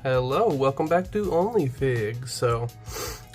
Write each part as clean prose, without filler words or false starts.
Hello, welcome back to OnlyFig. So,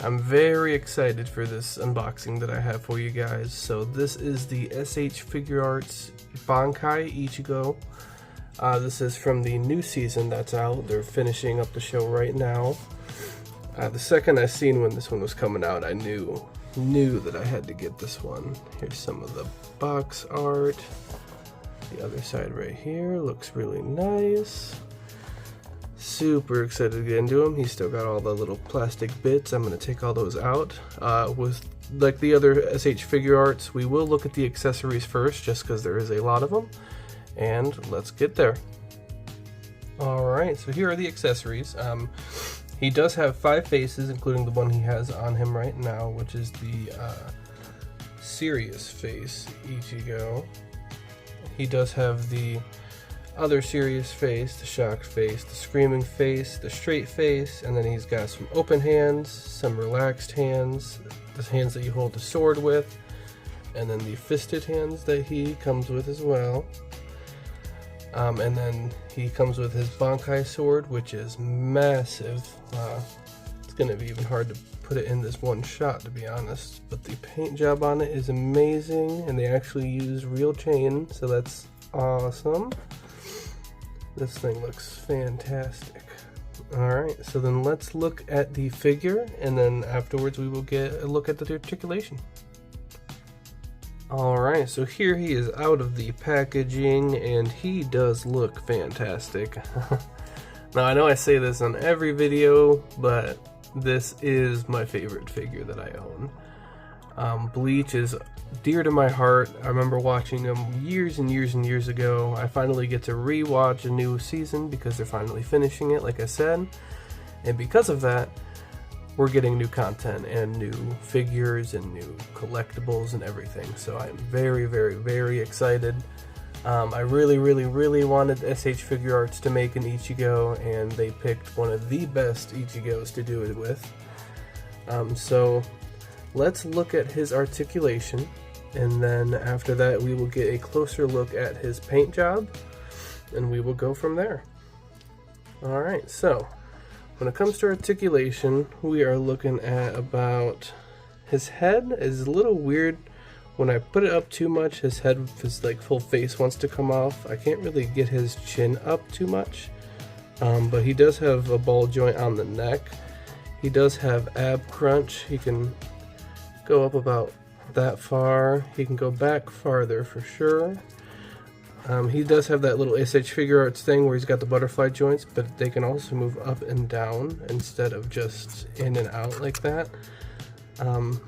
I'm very excited for this unboxing that I have for you guys. So, this is the SH Figuarts Bankai Ichigo. This is from the new season that's out. They're finishing up the show right now. The second I seen when this one was coming out, I knew that I had to get this one. Here's some of the box art. The other side right here looks really nice. Super excited to get into him. He's still got all the little plastic bits. I'm going to take all those out. With like the other SH Figuarts, we will look at the accessories first just because there is a lot of them. And let's get there. Alright, so here are the accessories. He does have 5 faces, including the one he has on him right now, which is the serious face Ichigo. He does have the other serious face, the shocked face, the screaming face, the straight face, and then he's got some open hands, some relaxed hands, the hands that you hold the sword with, and then the fisted hands that he comes with as well. And then he comes with his Bankai sword, which is massive. It's going to be even hard to put it in this one shot, to be honest. But the paint job on it is amazing, and they actually use real chain, so that's awesome. This thing looks fantastic. Alright, so then let's look at the figure, and then afterwards we will get a look at the articulation. Alright, so here he is out of the packaging, and he does look fantastic. Now, I know I say this on every video, but this is my favorite figure that I own. Bleach is dear to my heart. I remember watching him years and years and years ago. I finally get to re-watch a new season because they're finally finishing it, like I said. And because of that, we're getting new content and new figures and new collectibles and everything. So I'm very, very, very excited. I really wanted SH Figuarts to make an Ichigo, and they picked one of the best Ichigos to do it with. So let's look at his articulation, and then after that we will get a closer look at his paint job, and we will go from there. Alright, so when it comes to articulation, we are looking at about, his head is a little weird. When I put it up too much, his head, his like full face wants to come off. I can't really get his chin up too much, but he does have a ball joint on the neck. He does have ab crunch. He can go up about that far. He can go back farther for sure. He does have that little SH Figuarts thing where he's got the butterfly joints, but they can also move up and down instead of just in and out like that.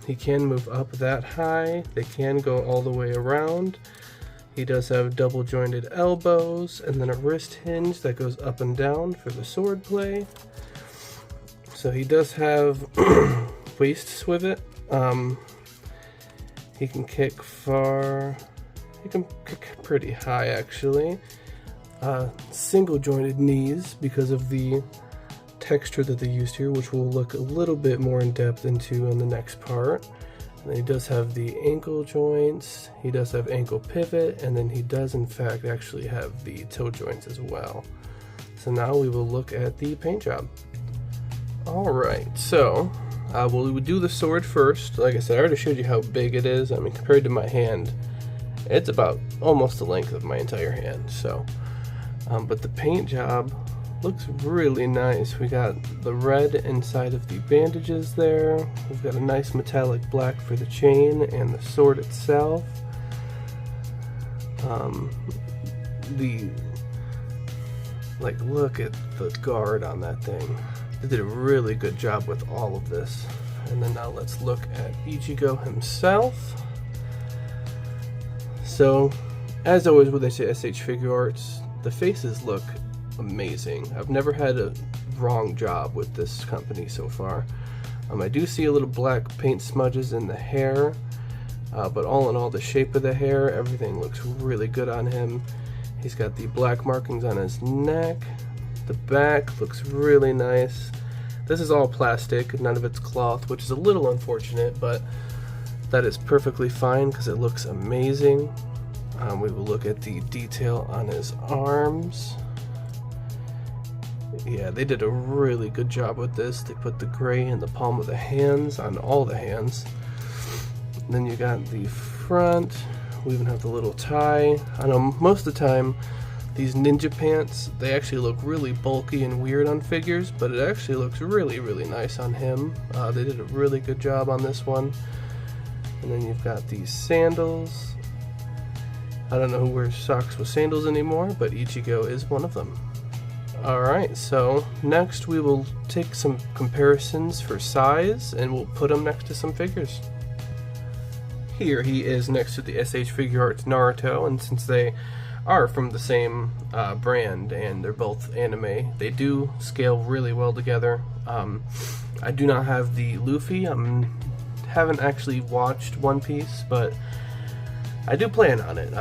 He can move up that high. They can go all the way around. He does have double jointed elbows and then a wrist hinge that goes up and down for the sword play. So he does have waist swivot. He can kick far. He can kick pretty high, actually. Single jointed knees because of the texture that they used here, which we'll look a little bit more in depth into in the next part. And then he does have the ankle joints. He does have ankle pivot, and then he does in fact actually have the toe joints as well. So now we will look at the paint job. Alright, so we'll do the sword first. Like I said, I already showed you how big it is. I mean, compared to my hand, it's about almost the length of my entire hand. So, but the paint job looks really nice. We got the red inside of the bandages there. We've got a nice metallic black for the chain and the sword itself. Look at the guard on that thing. They did a really good job with all of this. And then now let's look at Ichigo himself. So, as always with SH Figuarts, the faces look amazing. I've never had a wrong job with this company so far. I do see a little black paint smudges in the hair, but all in all, the shape of the hair, everything looks really good on him. He's got the black markings on his neck. The back looks really nice. This is all plastic, none of it's cloth, which is a little unfortunate, but that is perfectly fine because it looks amazing. We will look at the detail on his arms. Yeah, they did a really good job with this. They put the gray in the palm of the hands on all the hands. And then you got the front. We even have the little tie. I know most of the time these ninja pants, they actually look really bulky and weird on figures, but it actually looks really, really nice on him. They did a really good job on this one. And then you've got these sandals. I don't know who wears socks with sandals anymore, but Ichigo is one of them. Alright, so next we will take some comparisons for size and we'll put them next to some figures. Here he is next to the SH Figuarts Naruto, and since they are from the same brand and they're both anime, they do scale really well together. I do not have the Luffy. Haven't actually watched One Piece, but I do plan on it.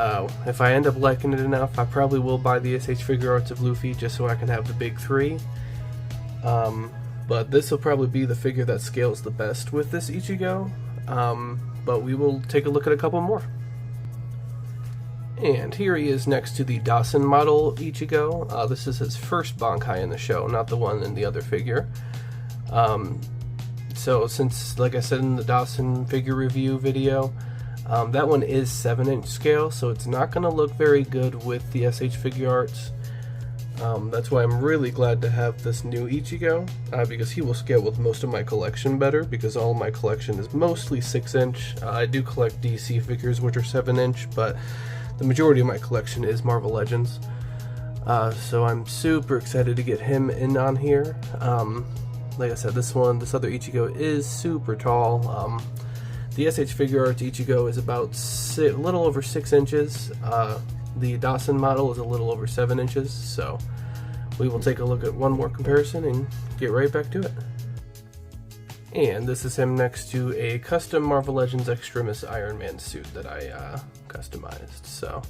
If I end up liking it enough, I probably will buy the SH Figuarts of Luffy just so I can have the big three. But this will probably be the figure that scales the best with this Ichigo. But we will take a look at a couple more. And here he is next to the Dawson model Ichigo. This is his first Bankai in the show, not the one in the other figure. So since, like I said in the Dawson figure review video, that one is 7-inch scale, so it's not going to look very good with the SH Figuarts. That's why I'm really glad to have this new Ichigo, because he will scale with most of my collection better, because all of my collection is mostly 6-inch. I do collect DC figures, which are 7-inch, but the majority of my collection is Marvel Legends. So I'm super excited to get him in on here. Like I said, this other Ichigo is super tall. The SH Figuarts Ichigo is about a little over 6 inches. The Dawson model is a little over 7 inches, so we will take a look at one more comparison and get right back to it. And this is him next to a custom Marvel Legends Extremis Iron Man suit that I customized. So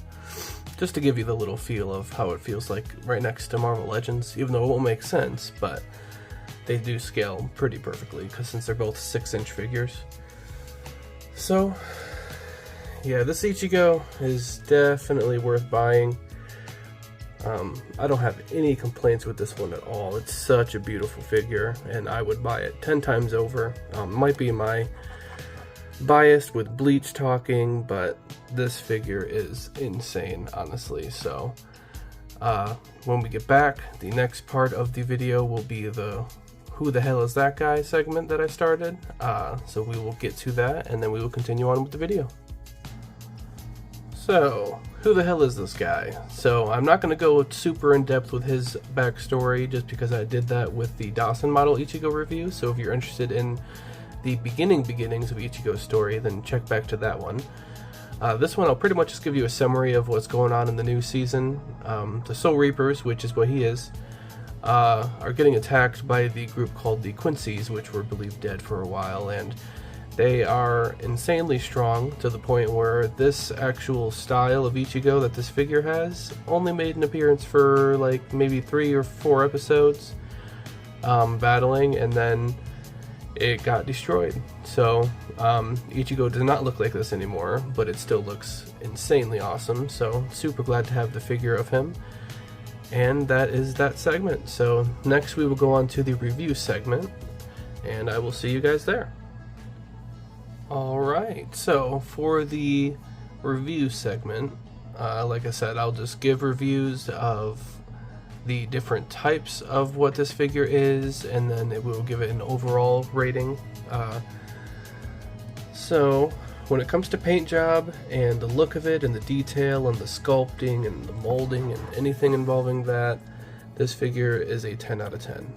just to give you the little feel of how it feels like right next to Marvel Legends, even though it won't make sense, but they do scale pretty perfectly since they're both 6-inch figures. So yeah, this Ichigo is definitely worth buying. I don't have any complaints with this one at all. It's such a beautiful figure, and I would buy it 10 times over. Might be my bias with Bleach talking, but this figure is insane, honestly. So when we get back, the next part of the video will be the Who the Hell Is That Guy segment that I started. So we will get to that, and then we will continue on with the video. So, who the hell is this guy? So, I'm not going to go super in depth with his backstory just because I did that with the Dawson model Ichigo review. So, if you're interested in the beginnings of Ichigo's story, then check back to that one. This one, I'll pretty much just give you a summary of what's going on in the new season. The Soul Reapers, which is what he is, are getting attacked by the group called the Quincy's, which were believed dead for a while, and they are insanely strong to the point where this actual style of Ichigo that this figure has only made an appearance for like maybe 3 or 4 episodes battling, and then it got destroyed. So Ichigo does not look like this anymore, but it still looks insanely awesome. So super glad to have the figure of him. And that is that segment. So next we will go on to the review segment, and I will see you guys there. Alright, so for the review segment, like I said, I'll just give reviews of the different types of what this figure is, and then it will give it an overall rating. So when it comes to paint job and the look of it and the detail and the sculpting and the molding and anything involving that, this figure is a 10 out of 10.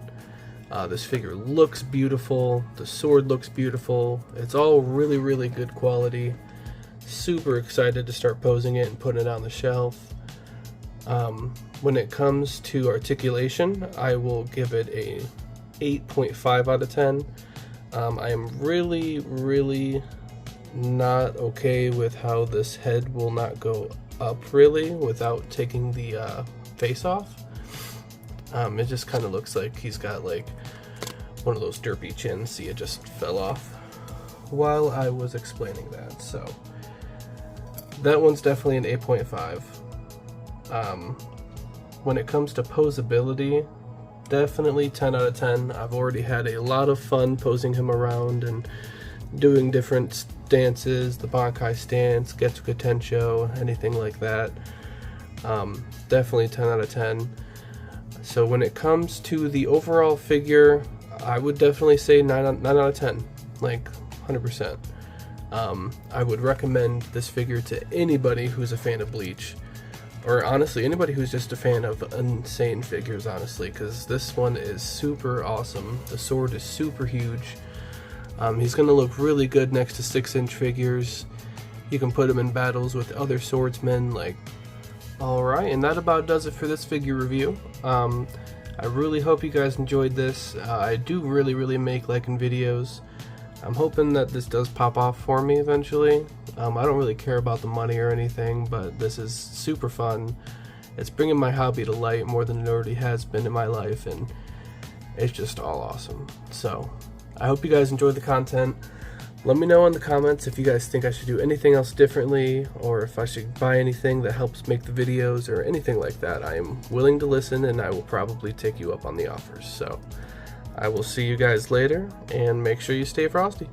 This figure looks beautiful, the sword looks beautiful, it's all really, really good quality. Super excited to start posing it and putting it on the shelf. When it comes to articulation, I will give it a 8.5 out of 10. I am really, really not okay with how this head will not go up really without taking the face off. It just kind of looks like he's got like one of those derpy chins. See, it just fell off while I was explaining that. So that one's definitely an 8.5. When it comes to posability, definitely 10 out of 10. I've already had a lot of fun posing him around and doing different stances, the Bankai stance, Getsuka Tensho, anything like that. Definitely 10 out of 10. So when it comes to the overall figure, I would definitely say 9 out of 10, like 100%. I would recommend this figure to anybody who's a fan of Bleach, or honestly anybody who's just a fan of insane figures, honestly, because this one is super awesome. The sword is super huge. He's going to look really good next to 6-inch figures. You can put him in battles with other swordsmen. Alright, and that about does it for this figure review. I really hope you guys enjoyed this. I do really make liking videos. I'm hoping that this does pop off for me eventually. I don't really care about the money or anything, but this is super fun. It's bringing my hobby to light more than it already has been in my life, and it's just all awesome. So, I hope you guys enjoyed the content. Let me know in the comments if you guys think I should do anything else differently, or if I should buy anything that helps make the videos or anything like that. I am willing to listen, and I will probably take you up on the offers. So, I will see you guys later, and make sure you stay frosty.